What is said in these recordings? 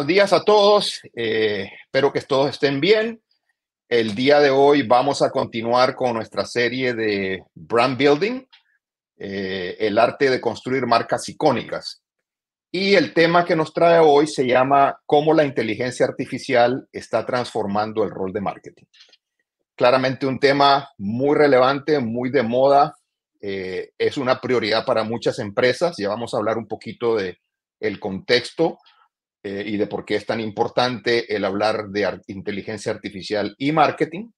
Buenos días a todos. Espero que todos estén bien. El día de hoy vamos a continuar con nuestra serie de brand building, el arte de construir marcas icónicas. Y el tema que nos trae hoy se llama cómo la inteligencia artificial está transformando el rol de marketing. Claramente un tema muy relevante, muy de moda. Es una prioridad para muchas empresas. Ya vamos a hablar un poquito de el contexto y de por qué es tan importante el hablar de inteligencia artificial y marketing.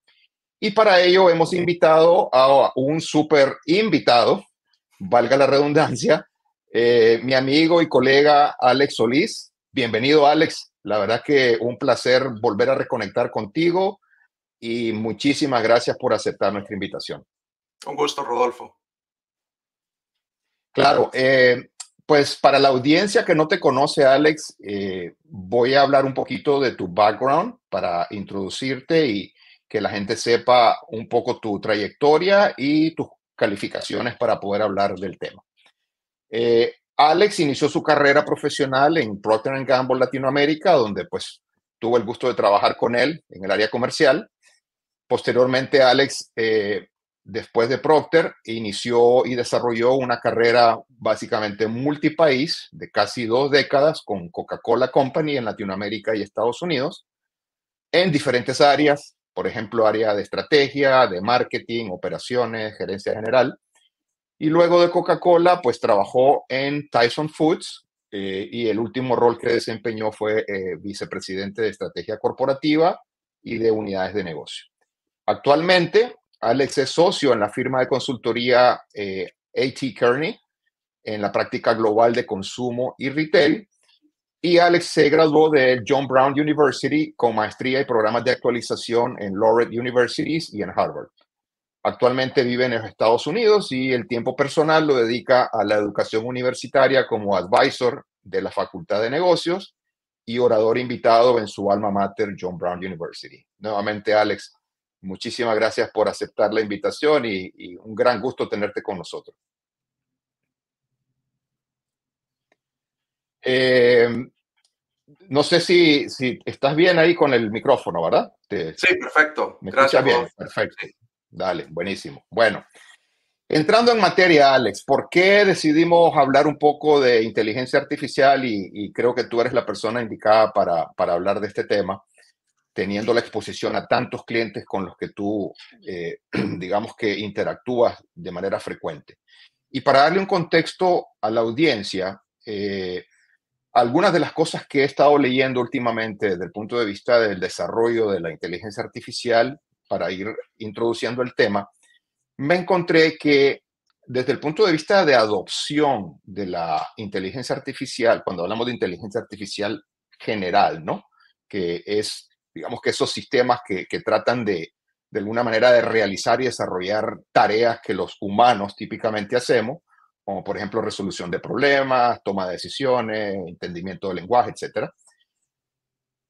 Y para ello hemos invitado a un súper invitado, valga la redundancia, mi amigo y colega Alex Solís. Bienvenido, Alex. La verdad que un placer volver a reconectar contigo y muchísimas gracias por aceptar nuestra invitación. Un gusto, Rodolfo. Claro, pues para la audiencia que no te conoce, Alex, voy a hablar un poquito de tu background para introducirte y que la gente sepa un poco tu trayectoria y tus calificaciones para poder hablar del tema. Alex inició su carrera profesional en Procter & Gamble Latinoamérica, donde pues tuvo el gusto de trabajar con él en el área comercial. Posteriormente, Alex, después de Procter, inició y desarrolló una carrera básicamente multipaís de casi 2 décadas con Coca-Cola Company en Latinoamérica y Estados Unidos, en diferentes áreas, por ejemplo, área de estrategia, de marketing, operaciones, gerencia general. Y luego de Coca-Cola, pues trabajó en Tyson Foods y el último rol que desempeñó fue vicepresidente de estrategia corporativa y de unidades de negocio. Actualmente, Alex es socio en la firma de consultoría A.T. Kearney en la práctica global de consumo y retail. Y Alex se graduó de John Brown University con maestría y programas de actualización en Laureate Universities y en Harvard. Actualmente vive en los Estados Unidos y el tiempo personal lo dedica a la educación universitaria como advisor de la Facultad de Negocios y orador invitado en su alma mater, John Brown University. Nuevamente, Alex, muchísimas gracias por aceptar la invitación y un gran gusto tenerte con nosotros. No sé si estás bien ahí con el micrófono, ¿verdad? Sí, perfecto. ¿Me escuchas Gracias, bien? Rodolfo. Perfecto. Sí. Dale, buenísimo. Bueno, entrando en materia, Alex, ¿por qué decidimos hablar un poco de inteligencia artificial? Y creo que tú eres la persona indicada para hablar de este tema, teniendo la exposición a tantos clientes con los que tú, digamos que interactúas de manera frecuente. Y para darle un contexto a la audiencia, algunas de las cosas que he estado leyendo últimamente desde el punto de vista del desarrollo de la inteligencia artificial, para ir introduciendo el tema, me encontré que desde el punto de vista de adopción de la inteligencia artificial, cuando hablamos de inteligencia artificial general, ¿no? Que es, digamos que esos sistemas que tratan de alguna manera de realizar y desarrollar tareas que los humanos típicamente hacemos, como por ejemplo resolución de problemas, toma de decisiones, entendimiento del lenguaje, etcétera.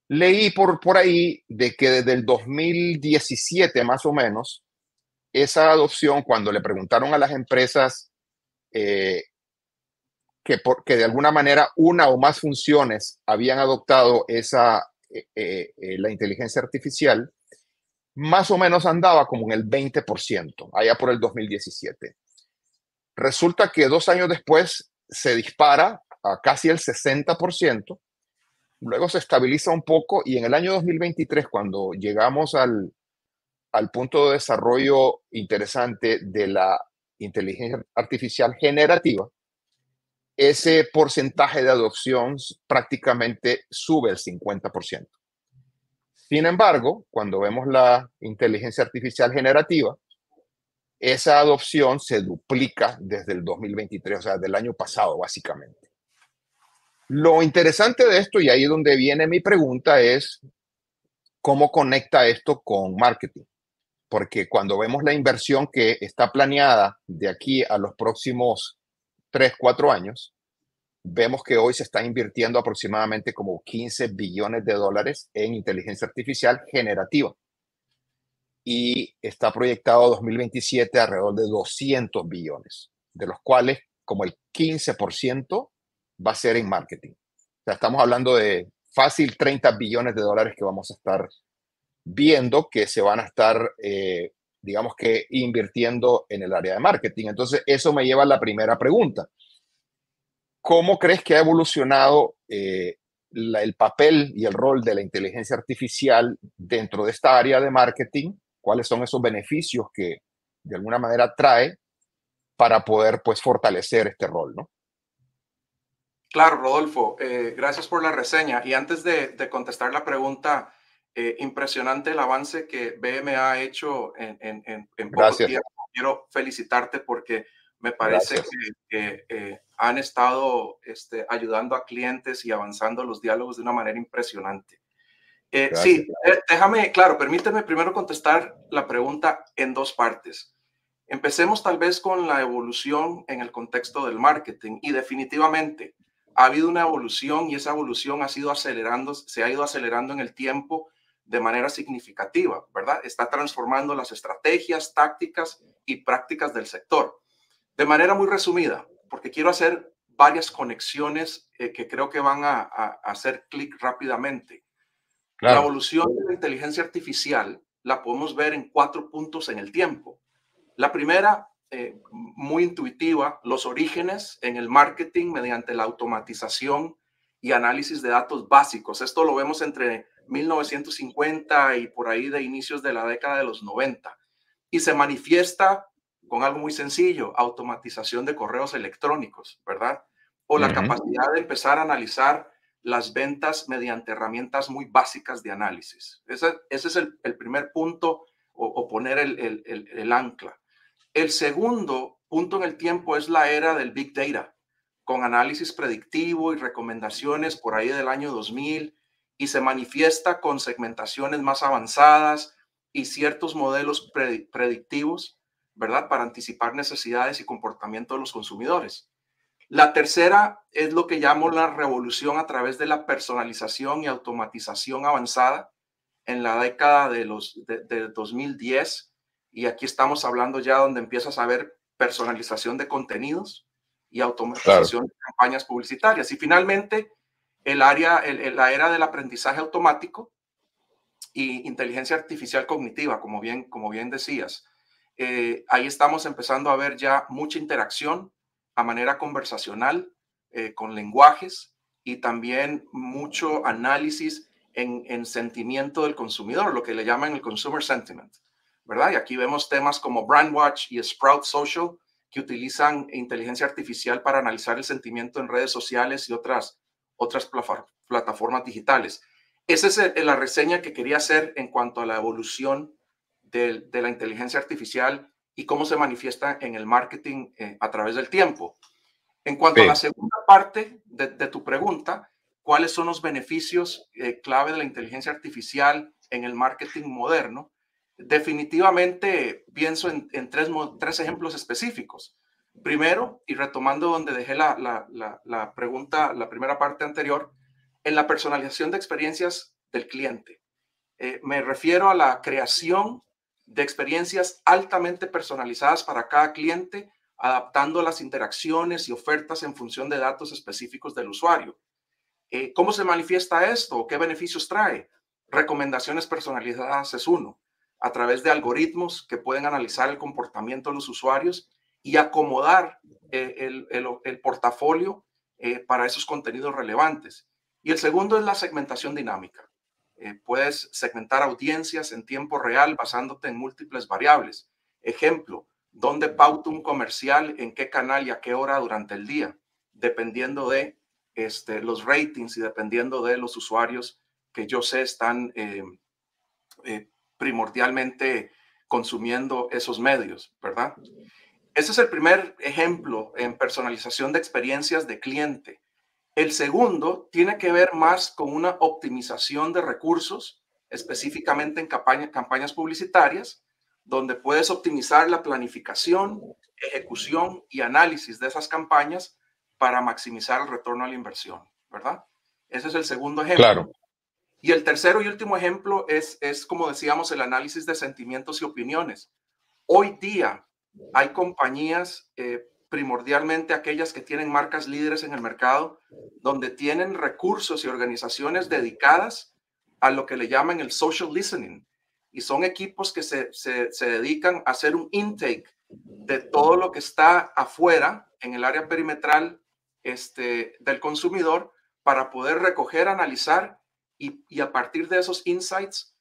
Leí por ahí de que desde el 2017 más o menos, esa adopción, cuando le preguntaron a las empresas eh, que de alguna manera una o más funciones habían adoptado la inteligencia artificial, más o menos andaba como en el 20%, allá por el 2017. Resulta que 2 años después se dispara a casi el 60%, luego se estabiliza un poco y en el año 2023, cuando llegamos al punto de desarrollo interesante de la inteligencia artificial generativa, ese porcentaje de adopción prácticamente sube el 50%. Sin embargo, cuando vemos la inteligencia artificial generativa, esa adopción se duplica desde el 2023, o sea, del año pasado, básicamente. Lo interesante de esto, y ahí es donde viene mi pregunta, es cómo conecta esto con marketing. Porque cuando vemos la inversión que está planeada de aquí a los próximos 3, 4 años, vemos que hoy se está invirtiendo aproximadamente como 15 billones de dólares en inteligencia artificial generativa. Y está proyectado a 2027 alrededor de 200 billones, de los cuales como el 15% va a ser en marketing. O sea, estamos hablando de fácil 30 billones de dólares que vamos a estar viendo que se van a estar, digamos que, invirtiendo en el área de marketing. Entonces, eso me lleva a la primera pregunta. ¿Cómo crees que ha evolucionado el papel y el rol de la inteligencia artificial dentro de esta área de marketing? ¿Cuáles son esos beneficios que de alguna manera trae para poder pues fortalecer este rol, ¿no? Claro, Rodolfo, gracias por la reseña. Y antes de contestar la pregunta, impresionante el avance que BM ha hecho en poco Gracias, tiempo. Quiero felicitarte porque me parece gracias, que han estado ayudando a clientes y avanzando los diálogos de una manera impresionante. gracias. Sí, déjame, claro, permíteme primero contestar la pregunta en dos partes. Empecemos tal vez con la evolución en el contexto del marketing y definitivamente ha habido una evolución y esa evolución ha sido acelerando, se ha ido acelerando en el tiempo de manera significativa, ¿verdad? Está transformando las estrategias, tácticas y prácticas del sector. De manera muy resumida, porque quiero hacer varias conexiones que creo que van a hacer clic rápidamente. La Claro. evolución de la inteligencia artificial la podemos ver en 4 puntos en el tiempo. La primera, muy intuitiva, los orígenes en el marketing mediante la automatización y análisis de datos básicos. Esto lo vemos entre 1950 y por ahí de inicios de la década de los 90. Y se manifiesta con algo muy sencillo, automatización de correos electrónicos, ¿verdad? O la Ujú. capacidad de empezar a analizar las ventas mediante herramientas muy básicas de análisis. Ese es el primer punto o poner el ancla. El segundo punto en el tiempo es la era del Big Data, con análisis predictivo y recomendaciones por ahí del año 2000 y se manifiesta con segmentaciones más avanzadas y ciertos modelos predictivos, ¿verdad? Para anticipar necesidades y comportamiento de los consumidores. La tercera es lo que llamo la revolución a través de la personalización y automatización avanzada en la década de 2010. Y aquí estamos hablando ya donde empiezas a ver personalización de contenidos y Claro, automatización de campañas publicitarias. Y finalmente, la era del aprendizaje automático y inteligencia artificial cognitiva, como bien decías. Ahí estamos empezando a ver ya mucha interacción a manera conversacional con lenguajes y también mucho análisis en sentimiento del consumidor, lo que le llaman el consumer sentiment, ¿verdad? Y aquí vemos temas como Brandwatch y Sprout Social que utilizan inteligencia artificial para analizar el sentimiento en redes sociales y otras plataformas digitales. Esa es la reseña que quería hacer en cuanto a la evolución de la inteligencia artificial y cómo se manifiesta en el marketing a través del tiempo. En cuanto a la sí, segunda parte de tu pregunta, ¿cuáles son los beneficios clave de la inteligencia artificial en el marketing moderno? Definitivamente pienso en tres ejemplos específicos. Primero, y retomando donde dejé la pregunta, la primera parte anterior, en la personalización de experiencias del cliente. Me refiero a la creación de experiencias altamente personalizadas para cada cliente, adaptando las interacciones y ofertas en función de datos específicos del usuario. ¿Cómo se manifiesta esto? ¿Qué beneficios trae? Recomendaciones personalizadas es uno, a través de algoritmos que pueden analizar el comportamiento de los usuarios y acomodar el portafolio para esos contenidos relevantes. Y el segundo es la segmentación dinámica. Puedes segmentar audiencias en tiempo real basándote en múltiples variables. Ejemplo, ¿dónde pauta un comercial, en qué canal y a qué hora durante el día? Dependiendo de los ratings y dependiendo de los usuarios que yo sé están primordialmente consumiendo esos medios, ¿verdad? Ese es el primer ejemplo en personalización de experiencias de cliente. El segundo tiene que ver más con una optimización de recursos, específicamente en campañas publicitarias, donde puedes optimizar la planificación, ejecución y análisis de esas campañas para maximizar el retorno a la inversión, ¿verdad? Ese es el segundo ejemplo. claro, Y el tercero y último ejemplo es, como decíamos, el análisis de sentimientos y opiniones. Hoy día hay compañías, primordialmente aquellas que tienen marcas líderes en el mercado, donde tienen recursos y organizaciones dedicadas a lo que le llaman el social listening. Y son equipos que se dedican a hacer un intake de todo lo que está afuera en el área perimetral del consumidor para poder recoger, analizar y a partir de esos insights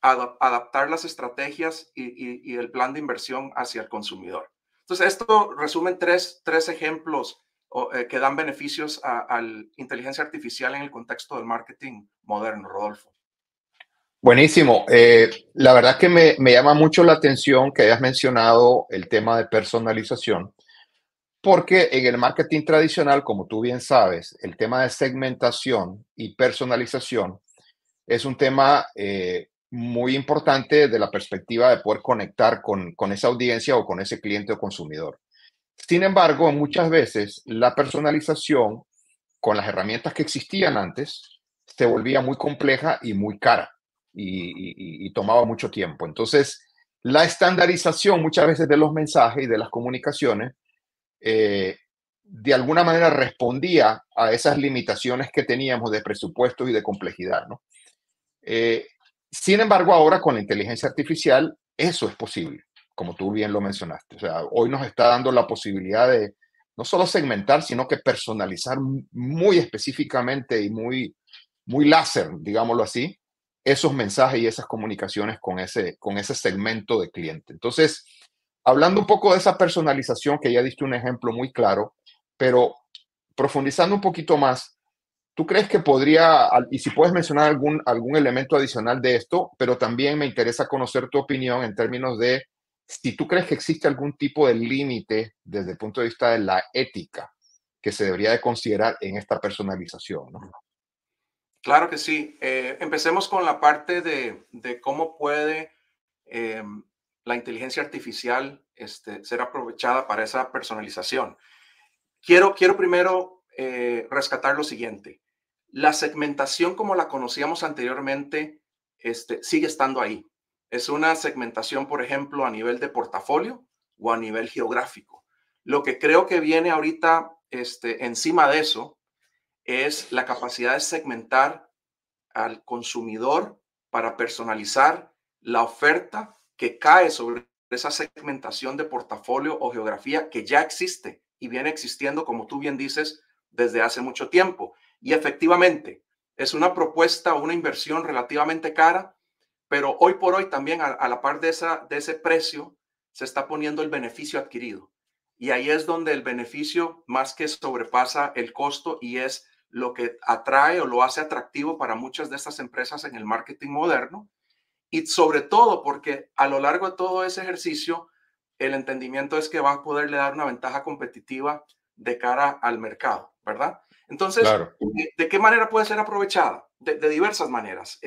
adaptar las estrategias y el plan de inversión hacia el consumidor. Entonces, esto resume tres ejemplos que dan beneficios a la inteligencia artificial en el contexto del marketing moderno, Rodolfo. Buenísimo. La verdad que me llama mucho la atención que hayas mencionado el tema de personalización, porque en el marketing tradicional, como tú bien sabes, el tema de segmentación y personalización es un tema muy importante de la perspectiva de poder conectar con esa audiencia o con ese cliente o consumidor. Sin embargo, muchas veces la personalización con las herramientas que existían antes se volvía muy compleja y muy cara y tomaba mucho tiempo. Entonces, la estandarización muchas veces de los mensajes y de las comunicaciones de alguna manera respondía a esas limitaciones que teníamos de presupuestos y de complejidad, ¿no? Eh, Sin embargo, ahora con la inteligencia artificial, eso es posible, como tú bien lo mencionaste. O sea, hoy nos está dando la posibilidad de no solo segmentar, sino que personalizar muy específicamente y muy láser, digámoslo así, esos mensajes y esas comunicaciones con ese segmento de cliente. Entonces, hablando un poco de esa personalización, que ya diste un ejemplo muy claro, pero profundizando un poquito más, ¿tú crees que podría, y si puedes mencionar algún elemento adicional de esto, pero también me interesa conocer tu opinión en términos de si tú crees que existe algún tipo de límite desde el punto de vista de la ética que se debería de considerar en esta personalización, ¿no? Claro que sí. Empecemos con la parte de cómo puede eh, la inteligencia artificial ser aprovechada para esa personalización. Quiero primero rescatar lo siguiente. La segmentación como la conocíamos anteriormente sigue estando ahí. Es una segmentación, por ejemplo, a nivel de portafolio o a nivel geográfico. Lo que creo que viene ahorita encima de eso es la capacidad de segmentar al consumidor para personalizar la oferta que cae sobre esa segmentación de portafolio o geografía que ya existe y viene existiendo, como tú bien dices, desde hace mucho tiempo. Y efectivamente, es una propuesta, una inversión relativamente cara, pero hoy por hoy también a la par de ese precio se está poniendo el beneficio adquirido. Y ahí es donde el beneficio más que sobrepasa el costo y es lo que atrae o lo hace atractivo para muchas de estas empresas en el marketing moderno. Y sobre todo porque a lo largo de todo ese ejercicio, el entendimiento es que va a poderle dar una ventaja competitiva de cara al mercado, ¿verdad? Entonces, Claro. ¿de qué manera puede ser aprovechada? De diversas maneras.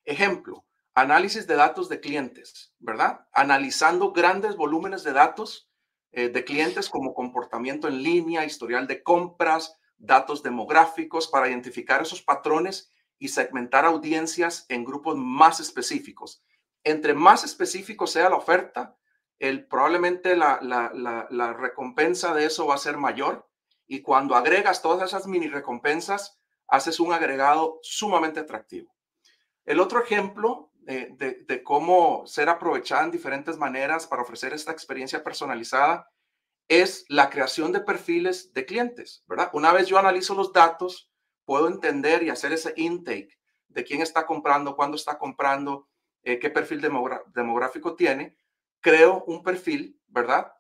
Ejemplo, análisis de datos de clientes, ¿verdad? Analizando grandes volúmenes de datos de clientes como comportamiento en línea, historial de compras, datos demográficos para identificar esos patrones y segmentar audiencias en grupos más específicos. Entre más específico sea la oferta, probablemente la recompensa de eso va a ser mayor y cuando agregas todas esas mini recompensas, haces un agregado sumamente atractivo. El otro ejemplo de cómo ser aprovechada en diferentes maneras para ofrecer esta experiencia personalizada es la creación de perfiles de clientes, ¿verdad? Una vez yo analizo los datos, puedo entender y hacer ese intake de quién está comprando, cuándo está comprando, qué perfil demográfico tiene. Creo un perfil, ¿verdad?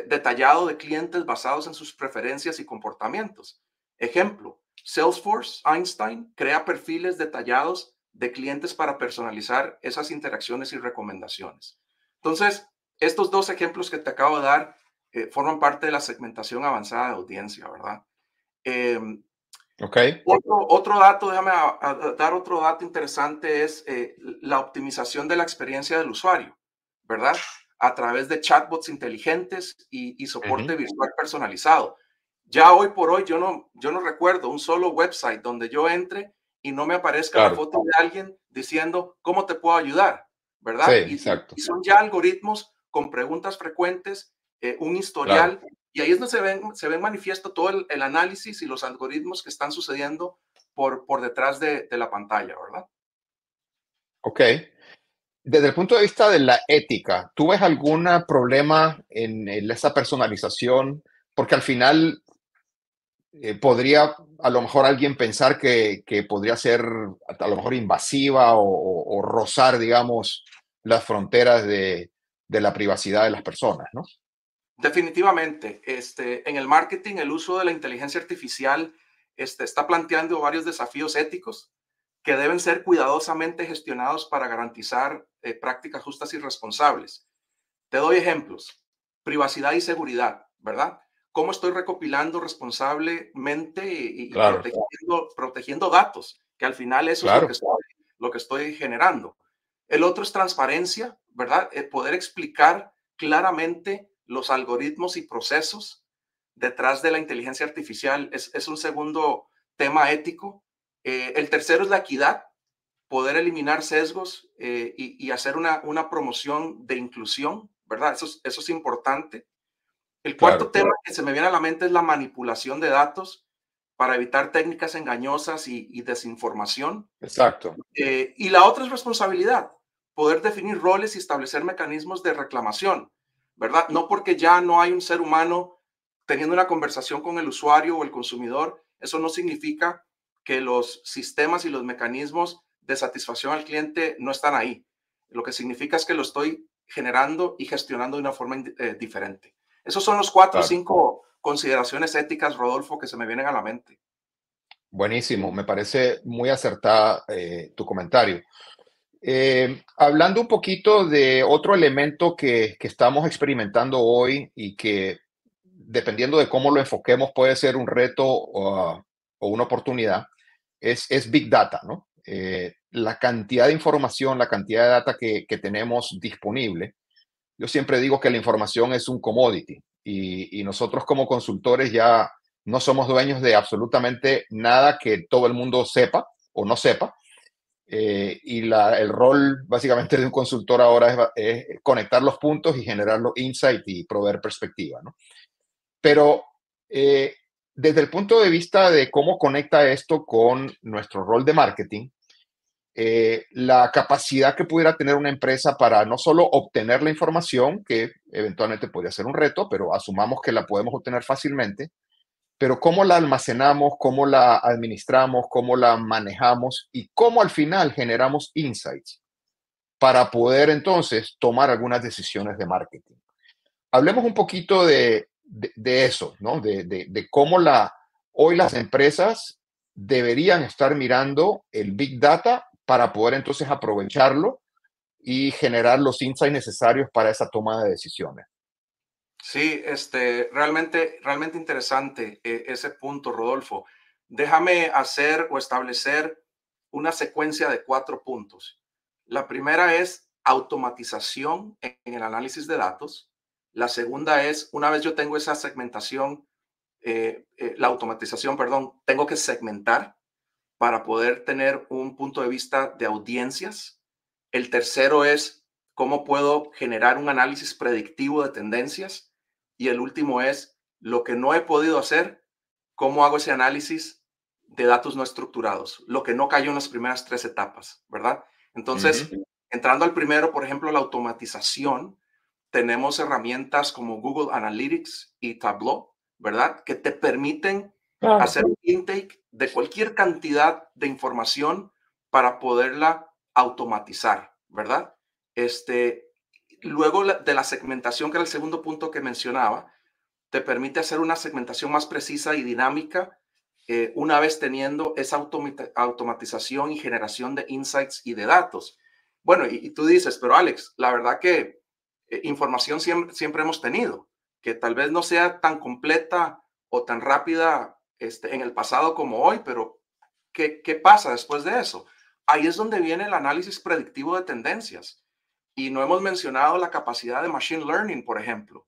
Detallado de clientes basados en sus preferencias y comportamientos. Ejemplo, Salesforce, Einstein, crea perfiles detallados de clientes para personalizar esas interacciones y recomendaciones. Entonces, estos dos ejemplos que te acabo de dar forman parte de la segmentación avanzada de audiencia, ¿verdad? Eh, Ok, otro dato, déjame dar otro dato interesante, es la optimización de la experiencia del usuario, ¿verdad? A través de chatbots inteligentes y ujú, soporte virtual personalizado. Ya hoy por hoy yo no recuerdo un solo website donde yo entre y no me aparezca la claro. foto de alguien diciendo cómo te puedo ayudar, Sí, ¿verdad? Y exacto. son ya algoritmos con preguntas frecuentes, un Claro. historial Y ahí es donde se ven manifiesto todo el análisis y los algoritmos que están sucediendo por detrás de la pantalla, ¿verdad? Ok. Desde el punto de vista de la ética, ¿tú ves algún problema en esa personalización? Porque al final podría a lo mejor alguien pensar que podría ser a lo mejor invasiva o rozar, digamos, las fronteras de la privacidad de las personas, ¿no? Definitivamente, en el marketing, el uso de la inteligencia artificial está planteando varios desafíos éticos que deben ser cuidadosamente gestionados para garantizar prácticas justas y responsables. Te doy ejemplos. Privacidad y seguridad, ¿verdad? ¿Cómo estoy recopilando responsablemente y Claro, protegiendo datos? Que al final eso es claro, lo que estoy generando. El otro es transparencia, ¿verdad? Poder explicar claramente los algoritmos y procesos detrás de la inteligencia artificial es un segundo tema ético. El tercero es la equidad, poder eliminar sesgos y hacer una promoción de inclusión, ¿verdad? Eso es importante. El cuarto claro, tema que se me viene a la mente es la manipulación de datos para evitar técnicas engañosas y desinformación. exacto, Y la otra es responsabilidad, poder definir roles y establecer mecanismos de reclamación, ¿verdad? No porque ya no hay un ser humano teniendo una conversación con el usuario o el consumidor, eso no significa que los sistemas y los mecanismos de satisfacción al cliente no están ahí. Lo que significa es que lo estoy generando y gestionando de una forma diferente. Esos son los cuatro o claro. cinco consideraciones éticas, Rodolfo, que se me vienen a la mente. Buenísimo, me parece muy acertada tu comentario. Hablando un poquito de otro elemento que estamos experimentando hoy y que dependiendo de cómo lo enfoquemos puede ser un reto o una oportunidad, es Big Data, ¿no? La cantidad de información, la cantidad de data que tenemos disponible. Yo siempre digo que la información es un commodity y nosotros como consultores ya no somos dueños de absolutamente nada que todo el mundo sepa o no sepa el rol básicamente de un consultor ahora es conectar los puntos y generar los insights y proveer perspectiva, ¿no? Pero eh, desde el punto de vista de cómo conecta esto con nuestro rol de marketing, la capacidad que pudiera tener una empresa para no solo obtener la información, que eventualmente podría ser un reto, pero asumamos que la podemos obtener fácilmente, pero cómo la almacenamos, cómo la administramos, cómo la manejamos y cómo al final generamos insights para poder entonces tomar algunas decisiones de marketing. Hablemos un poquito de eso, ¿no? De cómo hoy las empresas deberían estar mirando el Big Data para poder entonces aprovecharlo y generar los insights necesarios para esa toma de decisiones. Sí, realmente interesante ese punto, Rodolfo. Déjame hacer o establecer una secuencia de 4 puntos. La primera es automatización en el análisis de datos. La segunda es, una vez yo tengo esa segmentación, la automatización, perdón, tengo que segmentar para poder tener un punto de vista de audiencias. El tercero es cómo puedo generar un análisis predictivo de tendencias. Y el último es lo que no he podido hacer, cómo hago ese análisis de datos no estructurados, lo que no cayó en las primeras 3 etapas, ¿verdad? Entonces, Ujú. entrando al primero, por ejemplo, la automatización, tenemos herramientas como Google Analytics y Tableau, ¿verdad? Que te permiten Claro. hacer un intake de cualquier cantidad de información para poderla automatizar, ¿verdad? Luego de la segmentación, que era el segundo punto que mencionaba, te permite hacer una segmentación más precisa y dinámica una vez teniendo esa automatización y generación de insights y de datos. Bueno, y tú dices, pero Alex, la verdad que información siempre hemos tenido, que tal vez no sea tan completa o tan rápida en el pasado como hoy, pero ¿qué pasa después de eso? Ahí es donde viene el análisis predictivo de tendencias. Y no hemos mencionado la capacidad de machine learning, por ejemplo,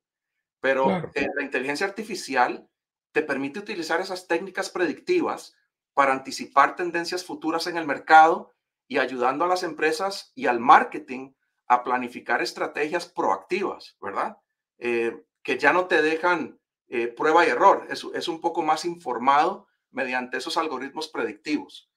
pero Claro. la inteligencia artificial te permite utilizar esas técnicas predictivas para anticipar tendencias futuras en el mercado y ayudando a las empresas y al marketing a planificar estrategias proactivas, ¿verdad? Que ya no te dejan prueba y error, es un poco más informado mediante esos algoritmos predictivos.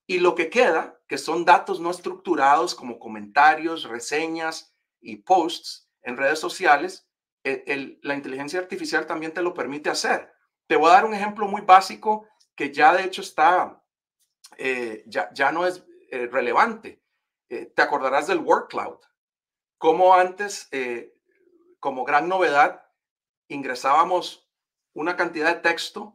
Y lo que queda, que son datos no estructurados como comentarios, reseñas y posts en redes sociales, la inteligencia artificial también te lo permite hacer. Te voy a dar un ejemplo muy básico que ya de hecho está, ya no es relevante. Te acordarás del word cloud. Como antes, como gran novedad, ingresábamos una cantidad de texto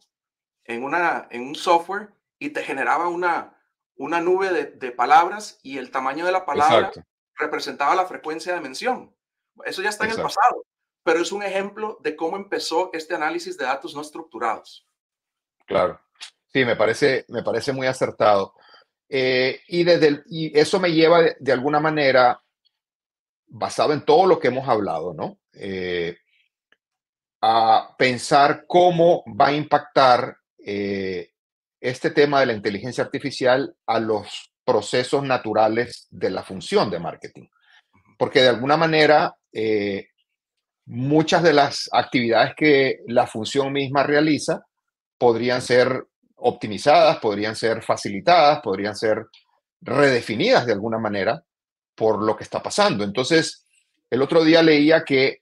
en un software y te generaba una nube de palabras y el tamaño de la palabra Exacto, representaba la frecuencia de mención. Eso ya está en el exacto, pasado, pero es un ejemplo de cómo empezó este análisis de datos no estructurados. claro. Sí, me parece muy acertado. Y eso me lleva de alguna manera, basado en todo lo que hemos hablado, ¿no? A pensar cómo va a impactar este tema de la inteligencia artificial a los procesos naturales de la función de marketing. Porque de alguna manera, muchas de las actividades que la función misma realiza podrían ser optimizadas, podrían ser facilitadas, podrían ser redefinidas de alguna manera por lo que está pasando. Entonces, el otro día leía que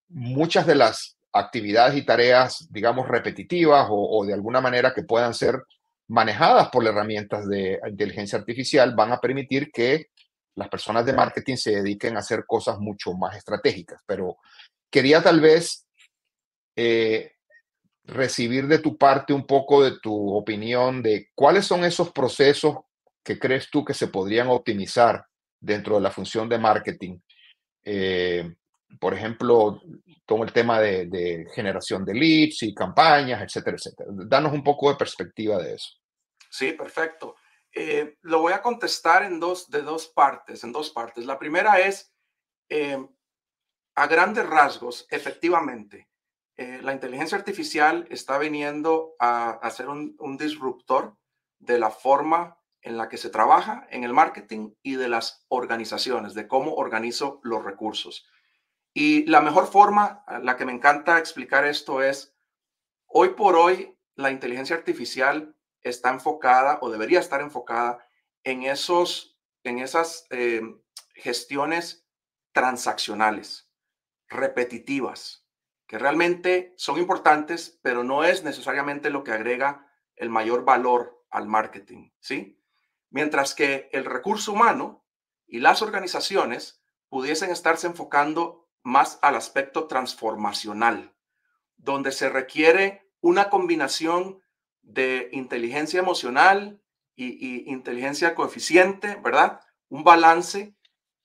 muchas de las actividades y tareas, digamos, repetitivas o de alguna manera que puedan ser manejadas por las herramientas de inteligencia artificial van a permitir que las personas de marketing se dediquen a hacer cosas mucho más estratégicas. Pero quería tal vez eh, recibir de tu parte un poco de tu opinión de cuáles son esos procesos que crees tú que se podrían optimizar dentro de la función de marketing. Eh, por ejemplo, todo el tema de generación de leads y campañas, etcétera, etcétera. Danos un poco de perspectiva de eso. Sí, perfecto. Lo voy a contestar en dos partes. La primera es, eh, a grandes rasgos, efectivamente, la inteligencia artificial está viniendo a ser un disruptor de la forma en la que se trabaja en el marketing y de las organizaciones, de cómo organizo los recursos. Y la mejor forma, la que me encanta explicar esto es, hoy por hoy, la inteligencia artificial está enfocada o debería estar enfocada en esas gestiones transaccionales repetitivas, que realmente son importantes, pero no es necesariamente lo que agrega el mayor valor al marketing, ¿sí? Mientras que el recurso humano y las organizaciones pudiesen estarse enfocando más al aspecto transformacional, donde se requiere una combinación de inteligencia emocional y inteligencia coeficiente, ¿verdad? Un balance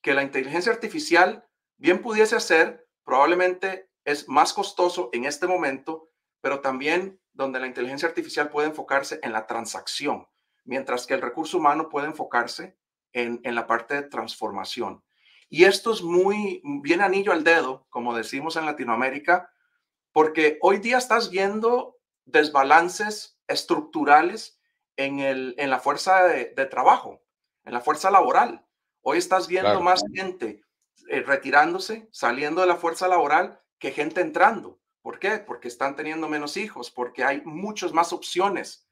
que la inteligencia artificial bien pudiese hacer, probablemente es más costoso en este momento, pero también donde la inteligencia artificial puede enfocarse en la transacción, mientras que el recurso humano puede enfocarse en la parte de transformación. Y esto es muy bien anillo al dedo, como decimos en Latinoamérica, porque hoy día estás viendo desbalances estructurales en la fuerza de trabajo, en la fuerza laboral. Hoy estás viendo Claro, más gente retirándose, saliendo de la fuerza laboral, que gente entrando. ¿Por qué? Porque están teniendo menos hijos, porque hay muchas más opciones,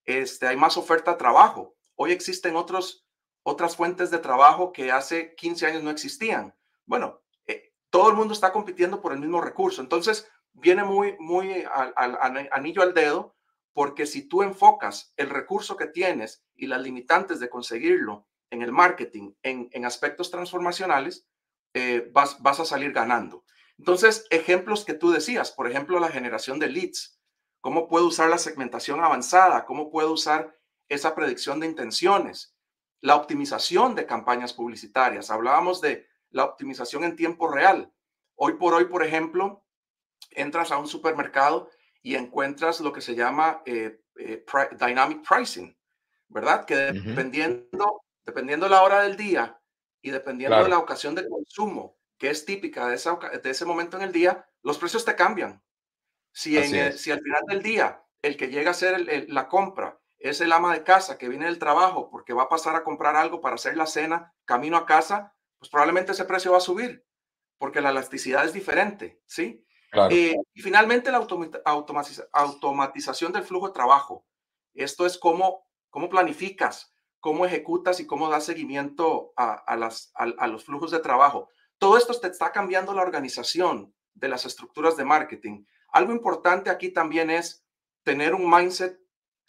hay más oferta de trabajo. Hoy existen otras fuentes de trabajo que hace 15 años no existían. Bueno, todo el mundo está compitiendo por el mismo recurso. Entonces, viene muy al anillo al dedo, porque si tú enfocas el recurso que tienes y las limitantes de conseguirlo en el marketing, en aspectos transformacionales, vas a salir ganando. Entonces, ejemplos que tú decías, por ejemplo, la generación de leads. ¿Cómo puedo usar la segmentación avanzada? ¿Cómo puedo usar esa predicción de intenciones? La optimización de campañas publicitarias. Hablábamos de la optimización en tiempo real. Hoy por hoy, por ejemplo, entras a un supermercado y encuentras lo que se llama dynamic pricing, ¿verdad? Que ujú, dependiendo la hora del día y dependiendo de la claro, ocasión de consumo, que es típica de ese momento en el día, los precios te cambian. así es, Si al final del día el que llega a hacer la compra es el ama de casa que viene del trabajo porque va a pasar a comprar algo para hacer la cena camino a casa, pues probablemente ese precio va a subir porque la elasticidad es diferente, ¿sí? Claro. Y finalmente, la automatización del flujo de trabajo. Esto es cómo planificas, cómo ejecutas y cómo das seguimiento a los flujos de trabajo. Todo esto te está cambiando la organización de las estructuras de marketing. Algo importante aquí también es tener un mindset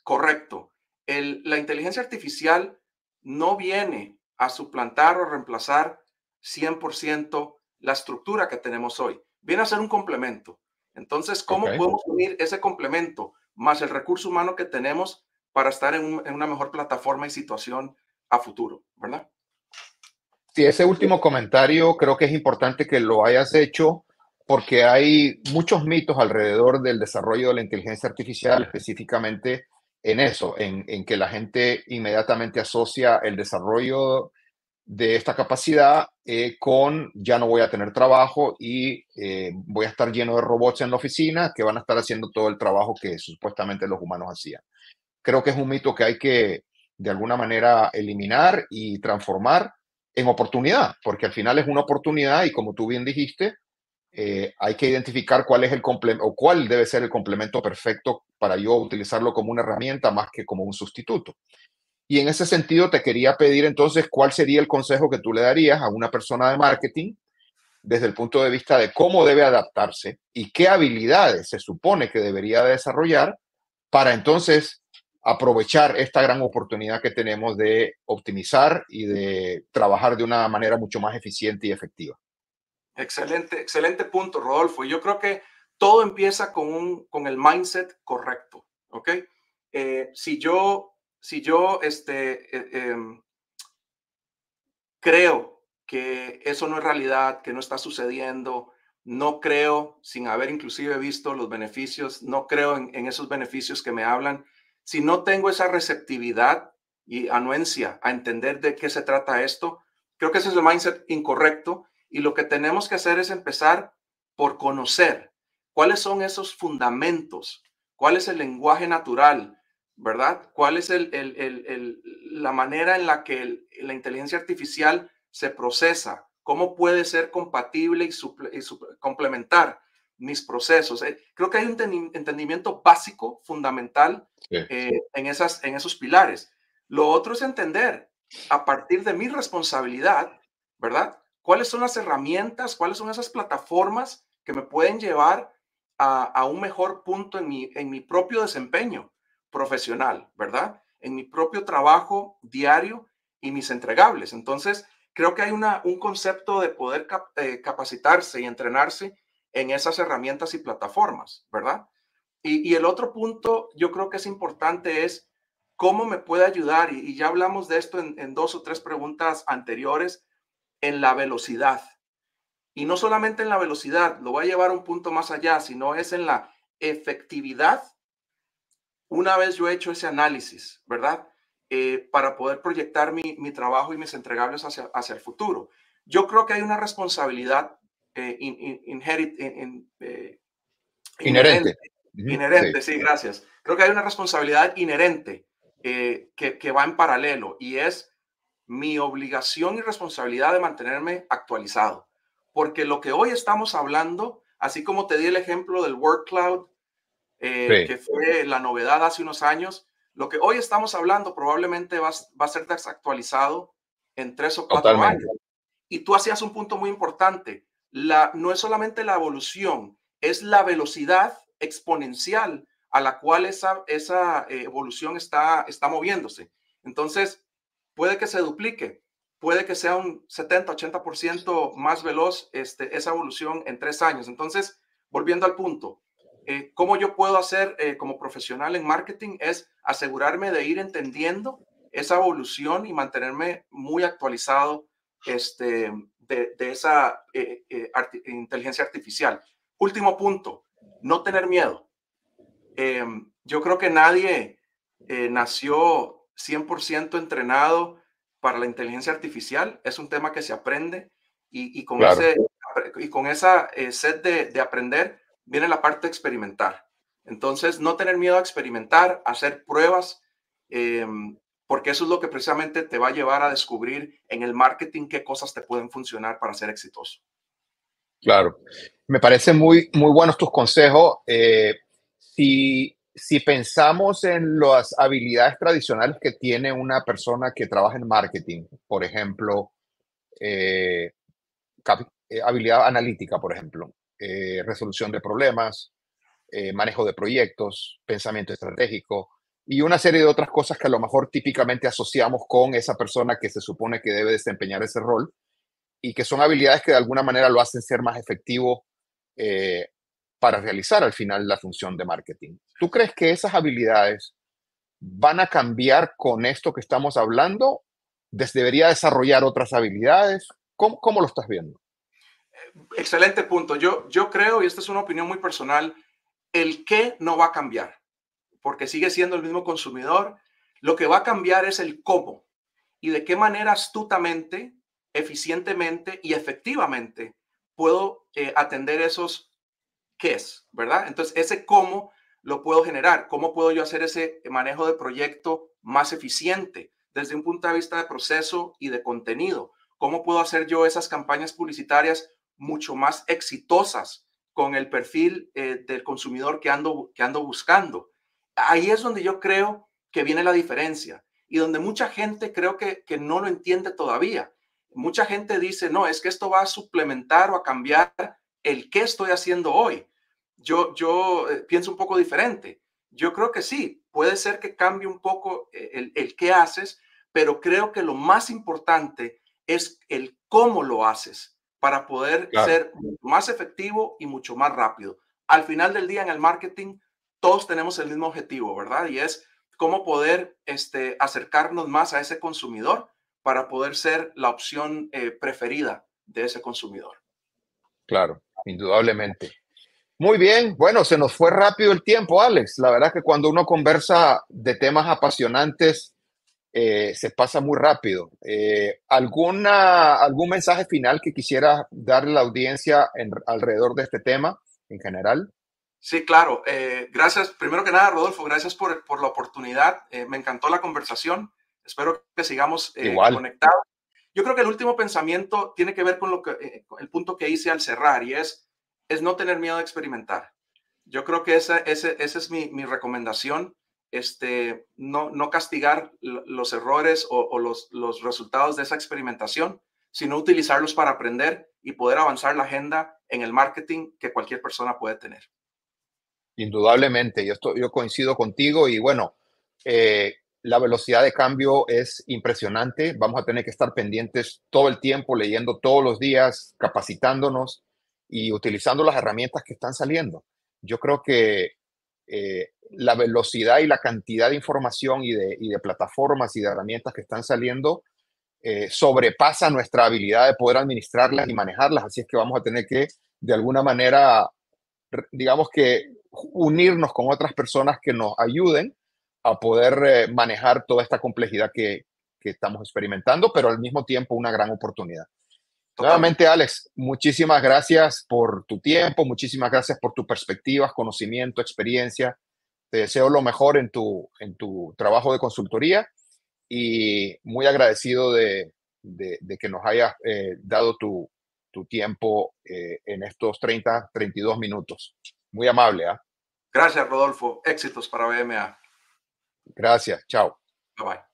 correcto. La inteligencia artificial no viene a suplantar o reemplazar 100% la estructura que tenemos hoy. Viene a ser un complemento. Entonces, Ok. ¿cómo podemos unir ese complemento más el recurso humano que tenemos para estar en una mejor plataforma y situación a futuro, ¿verdad? Sí, ese último comentario creo que es importante que lo hayas hecho porque hay muchos mitos alrededor del desarrollo de la inteligencia artificial, específicamente en eso, en que la gente inmediatamente asocia el desarrollo de esta capacidad con ya no voy a tener trabajo y voy a estar lleno de robots en la oficina que van a estar haciendo todo el trabajo que supuestamente los humanos hacían. Creo que es un mito que hay que de alguna manera eliminar y transformar en oportunidad, porque al final es una oportunidad y como tú bien dijiste, hay que identificar cuál es el complemento o cuál debe ser el complemento perfecto para yo utilizarlo como una herramienta más que como un sustituto. Y en ese sentido te quería pedir entonces cuál sería el consejo que tú le darías a una persona de marketing desde el punto de vista de cómo debe adaptarse y qué habilidades se supone que debería desarrollar para entonces aprovechar esta gran oportunidad que tenemos de optimizar y de trabajar de una manera mucho más eficiente y efectiva. Excelente, excelente punto, Rodolfo. Yo creo que todo empieza con el mindset correcto, ¿ok? Si yo creo que eso no es realidad, que no está sucediendo, no creo, sin haber inclusive visto los beneficios, no creo en esos beneficios que me hablan. Si no tengo esa receptividad y anuencia a entender de qué se trata esto, creo que ese es el mindset incorrecto y lo que tenemos que hacer es empezar por conocer cuáles son esos fundamentos, cuál es el lenguaje natural, ¿verdad? ¿Cuál es la manera en la que la inteligencia artificial se procesa? ¿Cómo puede ser compatible y complementar mis procesos? Creo que hay un entendimiento básico, fundamental, Sí, en esos pilares. Lo otro es entender, a partir de mi responsabilidad, ¿verdad? ¿Cuáles son las herramientas, cuáles son esas plataformas que me pueden llevar a un mejor punto en mi propio desempeño profesional, ¿verdad? En mi propio trabajo diario y mis entregables. Entonces, creo que hay un concepto de poder capacitarse y entrenarse en esas herramientas y plataformas, ¿verdad? Y el otro punto, yo creo que es importante, es cómo me puede ayudar, y ya hablamos de esto en dos o tres preguntas anteriores, en la velocidad. Y no solamente en la velocidad, lo voy a llevar a un punto más allá, sino es en la efectividad una vez yo he hecho ese análisis, ¿verdad? Para poder proyectar mi trabajo y mis entregables hacia el futuro. Yo creo que hay una responsabilidad inherente, inherente. Ujú, sí, inherente, sí, gracias. Creo que hay una responsabilidad inherente que va en paralelo y es mi obligación y responsabilidad de mantenerme actualizado. Porque lo que hoy estamos hablando, así como te di el ejemplo del word cloud, sí, que fue la novedad hace unos años, lo que hoy estamos hablando probablemente va a ser desactualizado en 3 o 4 años. totalmente. Y tú hacías un punto muy importante. No es solamente la evolución, es la velocidad exponencial a la cual esa evolución está moviéndose. Entonces, puede que se duplique, puede que sea un 70-80% más veloz esa evolución en 3 años. Entonces, volviendo al punto, ¿cómo yo puedo hacer como profesional en marketing? Es asegurarme de ir entendiendo esa evolución y mantenerme muy actualizado de esa inteligencia artificial. Último punto, no tener miedo. Yo creo que nadie nació 100% entrenado para la inteligencia artificial. Es un tema que se aprende y con, Claro. con esa sed de aprender viene la parte de experimentar. Entonces, no tener miedo a experimentar, a hacer pruebas, eh, porque eso es lo que precisamente te va a llevar a descubrir en el marketing qué cosas te pueden funcionar para ser exitoso. Claro. Me parecen muy buenos tus consejos. Si pensamos en las habilidades tradicionales que tiene una persona que trabaja en marketing, por ejemplo, eh, habilidad analítica, por ejemplo, resolución de problemas, manejo de proyectos, pensamiento estratégico y una serie de otras cosas que a lo mejor típicamente asociamos con esa persona que se supone que debe desempeñar ese rol y que son habilidades que de alguna manera lo hacen ser más efectivo eh, para realizar al final la función de marketing. ¿Tú crees que esas habilidades van a cambiar con esto que estamos hablando? ¿Debería desarrollar otras habilidades? ¿Cómo lo estás viendo? Excelente punto. Yo creo, y esta es una opinión muy personal, el qué no va a cambiar, porque sigue siendo el mismo consumidor. Lo que va a cambiar es el cómo y de qué manera astutamente, eficientemente y efectivamente puedo atender esos qué es, ¿verdad? Entonces, ese cómo lo puedo generar, cómo puedo yo hacer ese manejo de proyecto más eficiente desde un punto de vista de proceso y de contenido, cómo puedo hacer yo esas campañas publicitarias mucho más exitosas con el perfil del consumidor que ando buscando. Ahí es donde yo creo que viene la diferencia y donde mucha gente creo que no lo entiende todavía. Mucha gente dice, no, es que esto va a suplementar o a cambiar el qué estoy haciendo hoy. Yo pienso un poco diferente. Yo creo que sí, puede ser que cambie un poco el qué haces, pero creo que lo más importante es el cómo lo haces para poder Claro, ser más efectivo y mucho más rápido. Al final del día en el marketing, todos tenemos el mismo objetivo, ¿verdad? Y es cómo poder acercarnos más a ese consumidor para poder ser la opción preferida de ese consumidor. claro, indudablemente. Muy bien, bueno, se nos fue rápido el tiempo, Alex. La verdad que cuando uno conversa de temas apasionantes, se pasa muy rápido. ¿Algún mensaje final que quisiera darle a la audiencia alrededor de este tema en general? Sí, claro. Gracias. Primero que nada, Rodolfo, gracias por la oportunidad. Me encantó la conversación. Espero que sigamos Igual, conectados. Yo creo que el último pensamiento tiene que ver con con el punto que hice al cerrar y es no tener miedo a experimentar. Yo creo que esa es mi recomendación. No castigar los errores o los resultados de esa experimentación, sino utilizarlos para aprender y poder avanzar la agenda en el marketing que cualquier persona puede tener. indudablemente. Yo coincido contigo y bueno, la velocidad de cambio es impresionante. Vamos a tener que estar pendientes todo el tiempo, leyendo todos los días, capacitándonos y utilizando las herramientas que están saliendo. Yo creo que la velocidad y la cantidad de información y de plataformas y de herramientas que están saliendo sobrepasa nuestra habilidad de poder administrarlas y manejarlas. Así es que vamos a tener que, de alguna manera, digamos que unirnos con otras personas que nos ayuden a poder manejar toda esta complejidad que estamos experimentando, pero al mismo tiempo una gran oportunidad. Nuevamente, Totalmente. Alex, muchísimas gracias por tu tiempo, muchísimas gracias por tus perspectivas, conocimiento, experiencia. Te deseo lo mejor en tu trabajo de consultoría y muy agradecido de que nos hayas dado tu tiempo en estos 32 minutos. Muy amable, ¿ah? Gracias, Rodolfo. Éxitos para BMA. Gracias, chao. Bye bye.